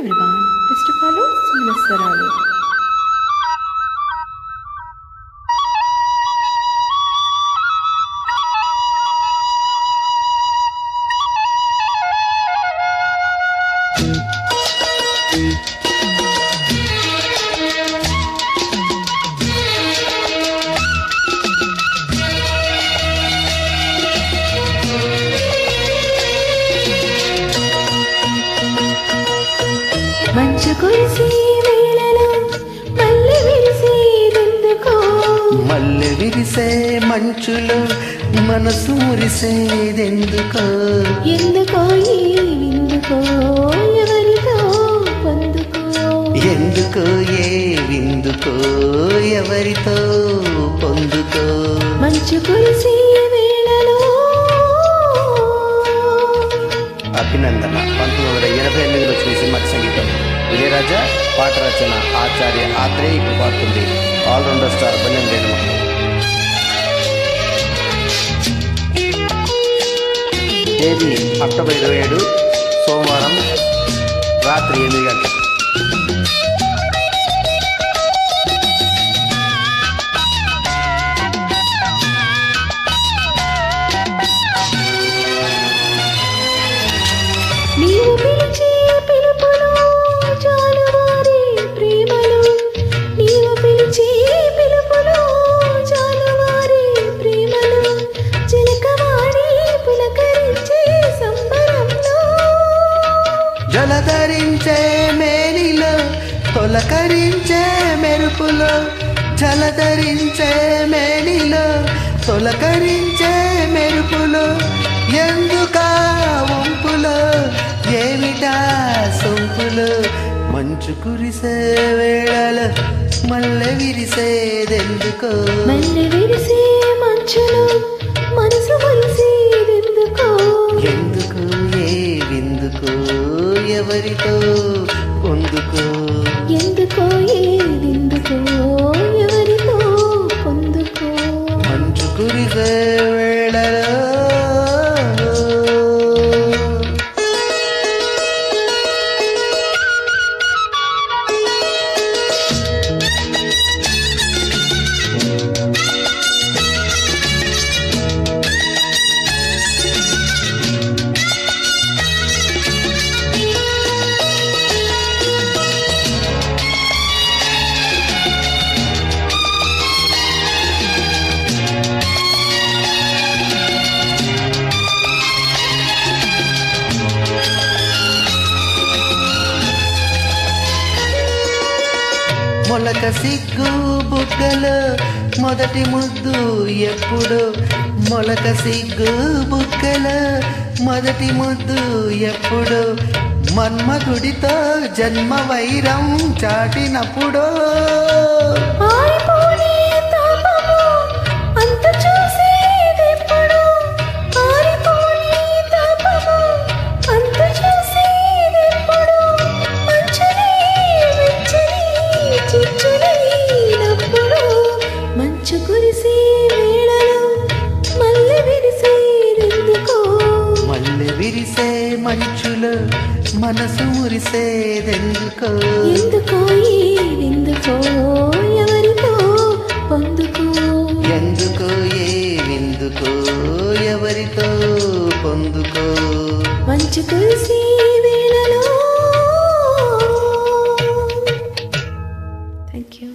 everyone, please to follow Sumana Swaralu. మంచు కురిసే వేళలో మల్లె విరిసేదెందుకో, మల్లె విరిసే మంచులో మనసు మురిసేదెందుకో, ఎందుకో ఏ విందుకో ఎవరితో పొందుకో, ఎందుకో ఏ విందుకో ఎవరితో పొందుకో. మంచు కురిసే వేళలో. అభినందన 1988లో వచ్చిన సినిమాకి సంగీతం ఇళయరాజా, పాట రచన ఆచార్య ఆత్రేయ. ఇప్పుడు పాడుతుంది ఆల్రౌండర్ స్టార్ బన్యం వేణుమ. తేదీ అక్టోబర్ 27 సోమవారం రాత్రి 8 గంటలకు. నీవు పిలిచే పిలుపులో జాలువారే ప్రేమలు, నీవు పిలిచే పిలుపులో జాలువారే ప్రేమలు, చిలకవాడి పులకరించే సంబరంలో, జలధరించే మేనిలో తొలకరించే మెరుపులో, జలధరించే మేనిలో తొలకరించే మెరుపులో, ఎందుకా వంపులో ఏమిటా సొంపులో, మంచు కురిసే వేళలో మల్లె విరిసేదెందుకో, మల్లె విరిసే మంచులో మనసు మురిసేదెందుకో, ఎందుకు ఏ విందుకో ఎవరితో పొందుకో, ఎందుకో ఏ విందుకో ఎవరితో పొందుకో. మంచు కురిసే వేళలో. మొలక సిగ్గు బుగ్గలో మొదటి ముద్దు ఎప్పుడు, మొలక సిగ్గు బుగ్గలో మొదటి ముద్దు ఎప్పుడు, మన్మధుడితో జన్మ వైరం చాటినప్పుడు, ఆరిపోని తాపము అంత చూసేదెప్పుడు, ఆరిపోని తాపము అంత చూసేదెప్పుడు, మంచుని వెచ్చని చిచ్చులైనప్పుడు, మంచు కురిసే వేళలో మల్లె విరిసేదెందుకో, మల్లె విరిసే మంచులో మనసు మురిసేదెందుకో, ఎందుకో ఏ విందుకో ఎవరితో పొందుకో, ఎందుకో ఏ విందుకో ఎవరితో పొందుకో. మంచు కురిసే వేళలో. Thank you.